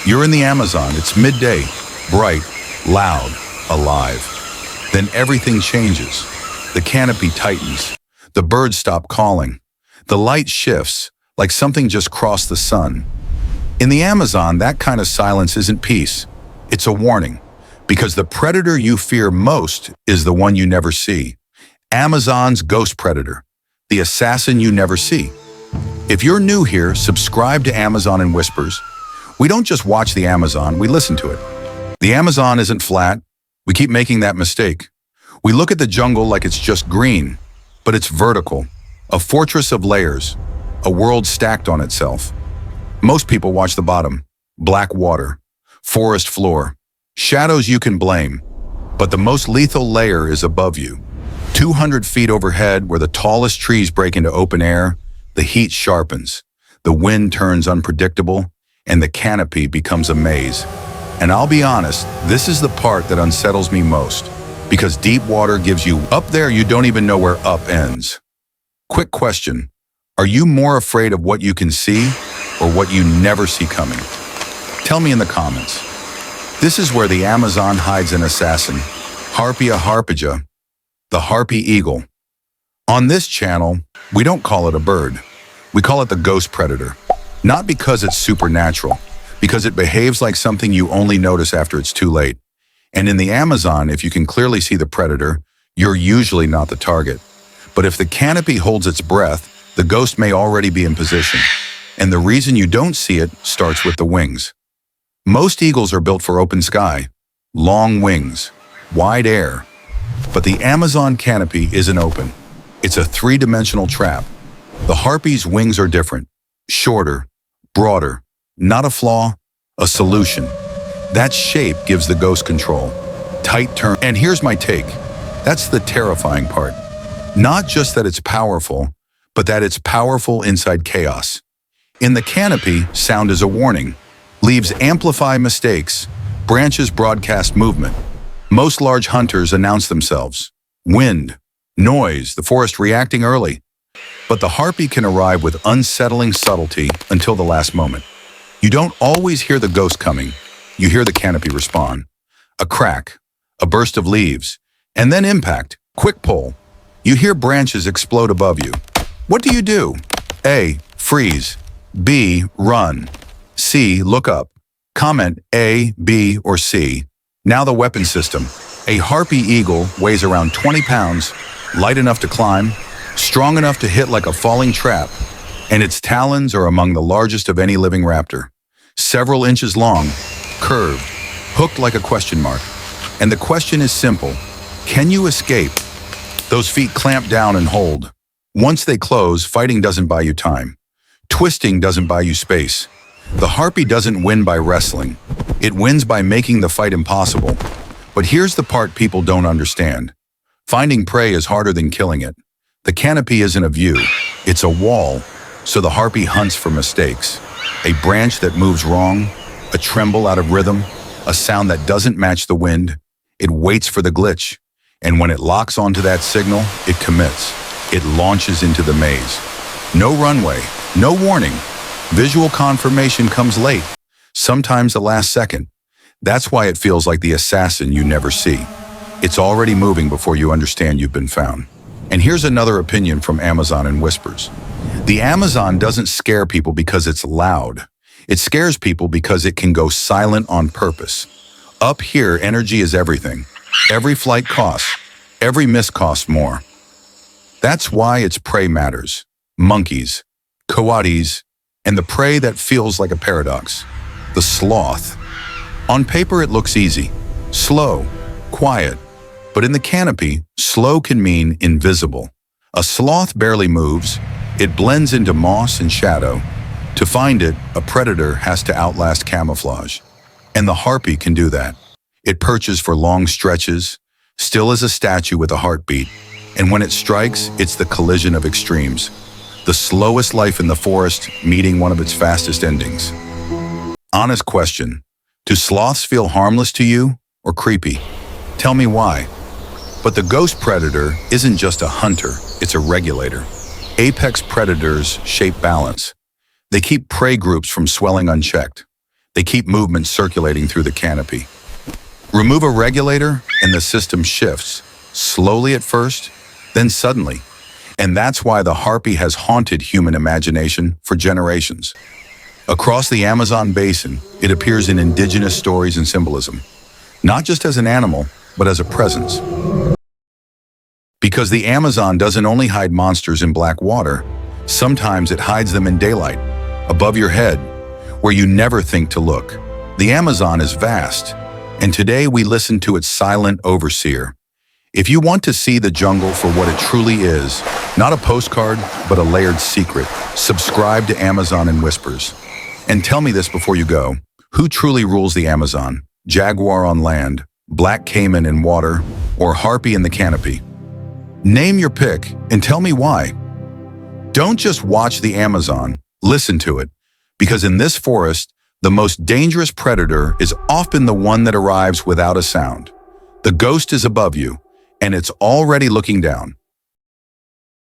You're in the Amazon, it's midday, bright, loud, alive. Then everything changes. The canopy tightens. The birds stop calling. The light shifts, like something just crossed the sun. In the Amazon, that kind of silence isn't peace. It's a warning, because the predator you fear most is the one you never see. Amazon's ghost predator, the assassin you never see. If you're new here, subscribe to Amazon in Whispers. We don't just watch the Amazon, we listen to it. The Amazon isn't flat. We keep making that mistake. We look at the jungle like it's just green, but it's vertical, a fortress of layers, a world stacked on itself. Most people watch the bottom, black water, forest floor, shadows you can blame, but the most lethal layer is above you. 200 feet overhead, where the tallest trees break into open air, the heat sharpens, the wind turns unpredictable, and the canopy becomes a maze. And I'll be honest, this is the part that unsettles me most, because deep water gives you up there you don't even know where up ends. Quick question, are you more afraid of what you can see or what you never see coming? Tell me in the comments. This is where the Amazon hides an assassin, Harpy harpija, the harpy eagle. On this channel, we don't call it a bird. We call it the ghost predator. Not because it's supernatural, because it behaves like something you only notice after it's too late. And in the Amazon, if you can clearly see the predator, you're usually not the target. But if the canopy holds its breath, the ghost may already be in position. And the reason you don't see it starts with the wings. Most eagles are built for open sky, long wings, wide air. But the Amazon canopy isn't open. It's a three-dimensional trap. The harpy's wings are different, shorter, broader, not a flaw, a solution. That shape gives the ghost control, tight turn. And here's my take. That's the terrifying part. Not just that it's powerful, but that it's powerful inside chaos. In the canopy, sound is a warning. Leaves amplify mistakes. Branches broadcast movement. Most large hunters announce themselves. Wind, noise, the forest reacting early. But the harpy can arrive with unsettling subtlety until the last moment. You don't always hear the ghost coming. You hear the canopy respond. A crack, a burst of leaves, and then impact, quick pull. You hear branches explode above you. What do? A, freeze. B, run. C, look up. Comment A, B, or C. Now the weapon system. A harpy eagle weighs around 20 pounds, light enough to climb, strong enough to hit like a falling trap, and its talons are among the largest of any living raptor. Several inches long, curved, hooked like a question mark. And the question is simple. Can you escape? Those feet clamp down and hold. Once they close, fighting doesn't buy you time. Twisting doesn't buy you space. The harpy doesn't win by wrestling. It wins by making the fight impossible. But here's the part people don't understand. Finding prey is harder than killing it. The canopy isn't a view, it's a wall, so the harpy hunts for mistakes. A branch that moves wrong, a tremble out of rhythm, a sound that doesn't match the wind. It waits for the glitch, and when it locks onto that signal, it commits. It launches into the maze. No runway, no warning. Visual confirmation comes late, sometimes the last second. That's why it feels like the assassin you never see. It's already moving before you understand you've been found. And here's another opinion from Amazon in Whispers. The Amazon doesn't scare people because it's loud. It scares people because it can go silent on purpose. Up here, energy is everything. Every flight costs. Every miss costs more. That's why its prey matters. Monkeys, coatis, and the prey that feels like a paradox. The sloth. On paper, it looks easy. Slow, quiet. But in the canopy, slow can mean invisible. A sloth barely moves. It blends into moss and shadow. To find it, a predator has to outlast camouflage. And the harpy can do that. It perches for long stretches, still as a statue with a heartbeat. And when it strikes, it's the collision of extremes. The slowest life in the forest meeting one of its fastest endings. Honest question. Do sloths feel harmless to you or creepy? Tell me why. But the ghost predator isn't just a hunter, it's a regulator. Apex predators shape balance. They keep prey groups from swelling unchecked. They keep movement circulating through the canopy. Remove a regulator and the system shifts, slowly at first, then suddenly. And that's why the harpy has haunted human imagination for generations. Across the Amazon basin, it appears in indigenous stories and symbolism, not just as an animal, but as a presence. Because the Amazon doesn't only hide monsters in black water, sometimes it hides them in daylight, above your head, where you never think to look. The Amazon is vast, and today we listen to its silent overseer. If you want to see the jungle for what it truly is, not a postcard, but a layered secret, subscribe to Amazon in Whispers. And tell me this before you go, who truly rules the Amazon? Jaguar on land, black caiman in water, or harpy in the canopy? Name your pick and tell me why. Don't just watch the Amazon, listen to it, because in this forest, the most dangerous predator is often the one that arrives without a sound. The ghost is above you, and it's already looking down.